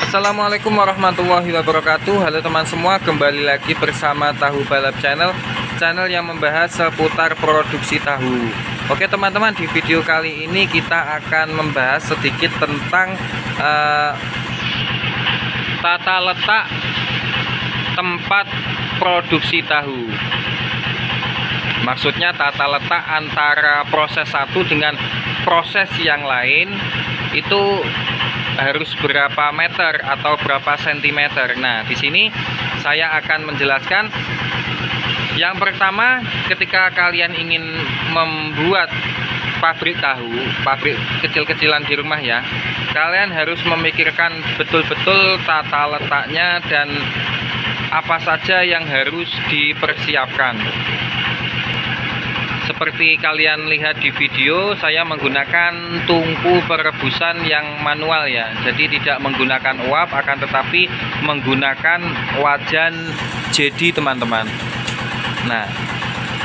Assalamualaikum warahmatullahi wabarakatuh. Halo teman semua, kembali lagi bersama Tahu Balap Channel yang membahas seputar produksi tahu. Oke teman-teman, di video kali ini kita akan membahas sedikit tentang tata letak tempat produksi tahu. Maksudnya tata letak antara proses satu dengan proses yang lain itu harus berapa meter atau berapa sentimeter. Nah, di sini saya akan menjelaskan. Yang pertama, ketika kalian ingin membuat pabrik tahu, pabrik kecil-kecilan di rumah ya, kalian harus memikirkan betul-betul tata letaknya dan apa saja yang harus dipersiapkan. Seperti kalian lihat di video, saya menggunakan tungku perebusan yang manual ya. Jadi tidak menggunakan uap, akan tetapi menggunakan wajan jadi teman-teman. Nah,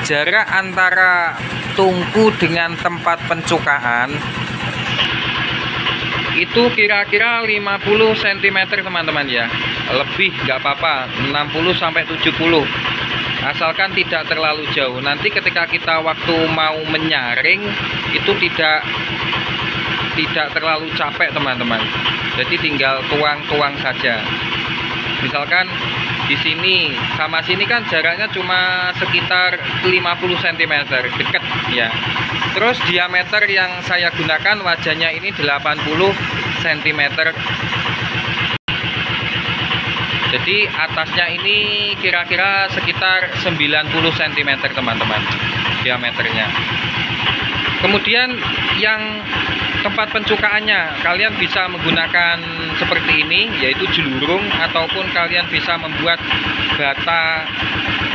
jarak antara tungku dengan tempat pencukaan itu kira-kira 50 cm teman-teman ya. Lebih nggak apa-apa, 60 sampai 70. Asalkan tidak terlalu jauh. Nanti ketika kita waktu mau menyaring itu tidak terlalu capek teman-teman. Jadi tinggal tuang-tuang saja. Misalkan di sini sama sini kan jaraknya cuma sekitar 50 cm, dekat ya. Terus diameter yang saya gunakan wajannya ini 80 cm. Jadi atasnya ini kira-kira sekitar 90 cm teman-teman diameternya. Kemudian yang tempat pencukaannya kalian bisa menggunakan seperti ini, yaitu jelurung, ataupun kalian bisa membuat bata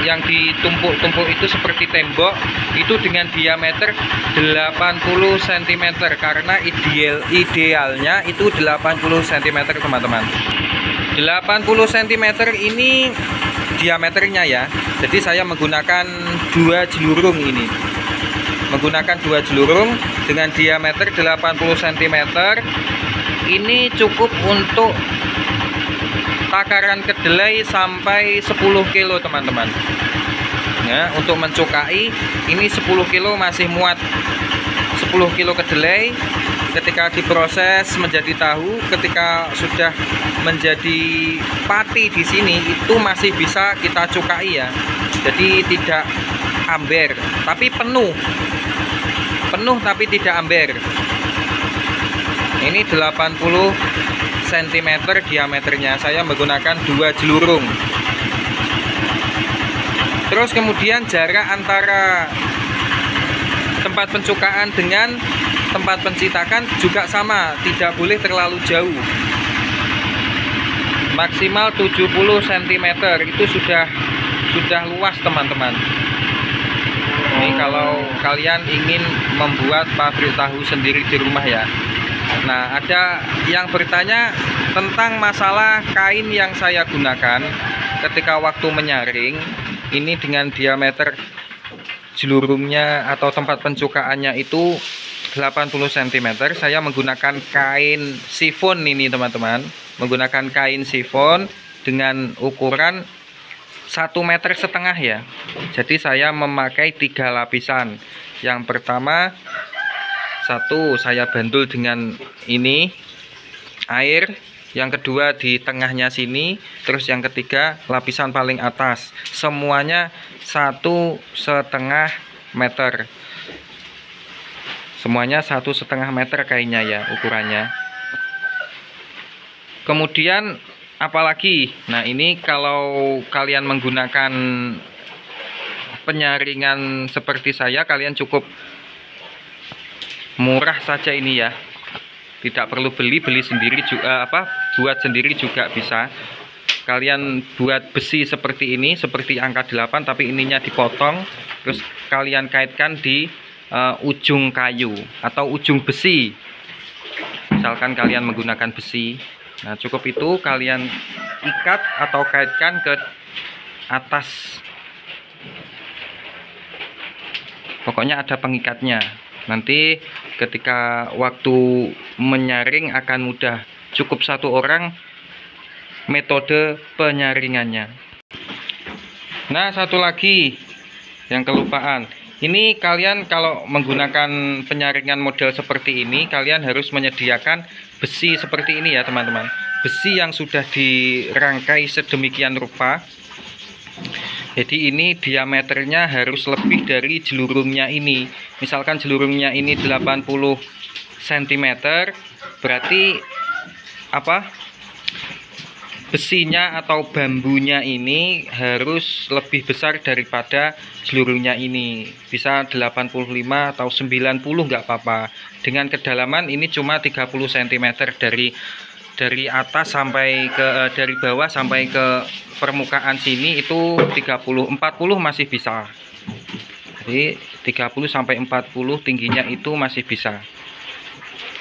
yang ditumpuk-tumpuk itu seperti tembok, itu dengan diameter 80 cm karena idealnya itu 80 cm teman-teman. 80 cm ini diameternya ya. Jadi saya menggunakan dua jelurung ini. Menggunakan dua jelurung dengan diameter 80 cm. Ini cukup untuk takaran kedelai sampai 10 kilo teman-teman. Ya, untuk mencukai ini 10 kilo masih muat. 10 kilo kedelai ketika diproses menjadi tahu, ketika sudah menjadi pati di sini itu masih bisa kita cukai ya. Jadi tidak amber, tapi penuh tapi tidak amber. Ini 80 cm diameternya. Saya menggunakan dua jelurung. Terus kemudian jarak antara tempat pencukaan dengan tempat pencetakan juga sama, tidak boleh terlalu jauh. Maksimal 70 cm itu sudah luas teman-teman. Ini kalau kalian ingin membuat pabrik tahu sendiri di rumah ya. Nah, ada yang bertanya tentang masalah kain yang saya gunakan ketika waktu menyaring. Ini dengan diameter jelurungnya atau tempat pencukaannya itu 80 cm. Saya menggunakan kain sifon ini teman-teman. Menggunakan kain sifon dengan ukuran 1,5 meter ya. Jadi saya memakai 3 lapisan. Yang pertama, satu saya bandul dengan ini air. Yang kedua di tengahnya sini. Terus yang ketiga lapisan paling atas. Semuanya 1,5 meter. Semuanya 1,5 meter kainnya ya ukurannya. Kemudian apalagi, nah ini kalau kalian menggunakan penyaringan seperti saya, kalian cukup murah saja ini ya. Tidak perlu beli sendiri juga, buat sendiri juga bisa. Kalian buat besi seperti ini, seperti angka 8, tapi ininya dipotong, terus kalian kaitkan di ujung kayu atau ujung besi. Misalkan kalian menggunakan besi, nah cukup itu kalian ikat atau kaitkan ke atas. Pokoknya ada pengikatnya. Nanti ketika waktu menyaring akan mudah. Cukup satu orang metode penyaringannya. Nah, satu lagi yang kelupaan. Ini kalian kalau menggunakan penyaringan model seperti ini, kalian harus menyediakan besi seperti ini ya teman-teman. Besi yang sudah dirangkai sedemikian rupa. Jadi ini diameternya harus lebih dari jelurumnya ini. Misalkan jelurumnya ini 80 cm, berarti besinya atau bambunya ini harus lebih besar daripada jelurumnya ini. Bisa 85 atau 90 nggak apa-apa. Dengan kedalaman ini cuma 30 cm dari atas sampai ke dari bawah sampai ke permukaan sini itu 30-40 masih bisa. Jadi 30 sampai 40 tingginya itu masih bisa.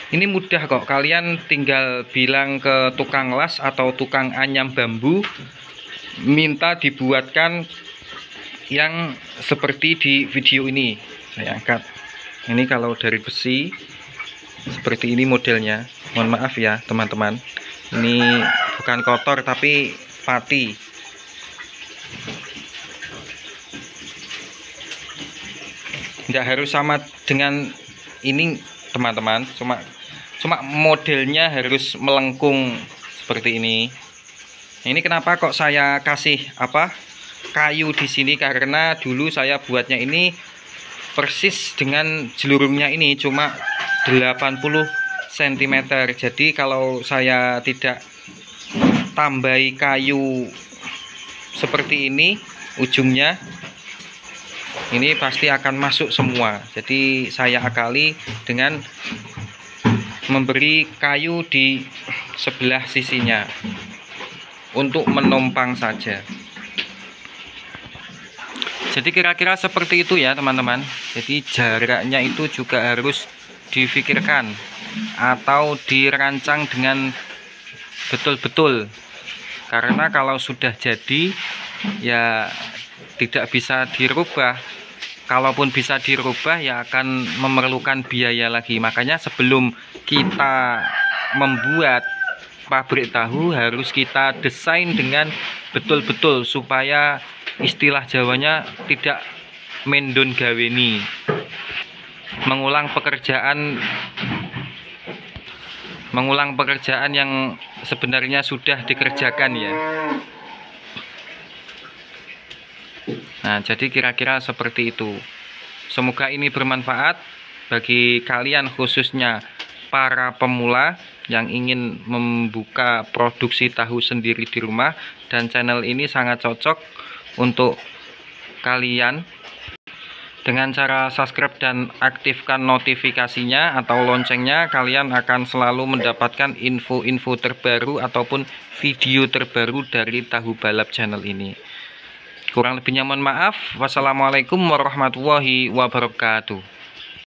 Ini mudah kok, kalian tinggal bilang ke tukang las atau tukang anyam bambu, minta dibuatkan yang seperti di video ini. Saya angkat. Ini kalau dari besi seperti ini modelnya. Mohon maaf ya teman-teman, ini bukan kotor tapi pati. Tidak harus sama dengan ini teman-teman, cuma modelnya harus melengkung seperti ini. Ini kenapa kok saya kasih kayu di sini, karena dulu saya buatnya ini persis dengan jelurumnya ini cuma 80 cm. Jadi kalau saya tidak tambahi kayu seperti ini ujungnya, ini pasti akan masuk semua. Jadi saya akali dengan memberi kayu di sebelah sisinya untuk menumpang saja. Jadi kira-kira seperti itu ya teman-teman. Jadi jaraknya itu juga harus difikirkan atau dirancang dengan betul-betul, karena kalau sudah jadi ya tidak bisa dirubah. Kalaupun bisa dirubah ya akan memerlukan biaya lagi. Makanya sebelum kita membuat pabrik tahu harus kita desain dengan betul-betul supaya istilah Jawanya tidak mendon gaweni, mengulang pekerjaan yang sebenarnya sudah dikerjakan ya. Nah, jadi kira-kira seperti itu. Semoga ini bermanfaat bagi kalian, khususnya para pemula yang ingin membuka produksi tahu sendiri di rumah. Dan channel ini sangat cocok untuk kalian. Dengan cara subscribe dan aktifkan notifikasinya atau loncengnya, kalian akan selalu mendapatkan info-info terbaru ataupun video terbaru dari Tahu Balap channel ini. Kurang lebihnya mohon maaf. Wassalamualaikum warahmatullahi wabarakatuh.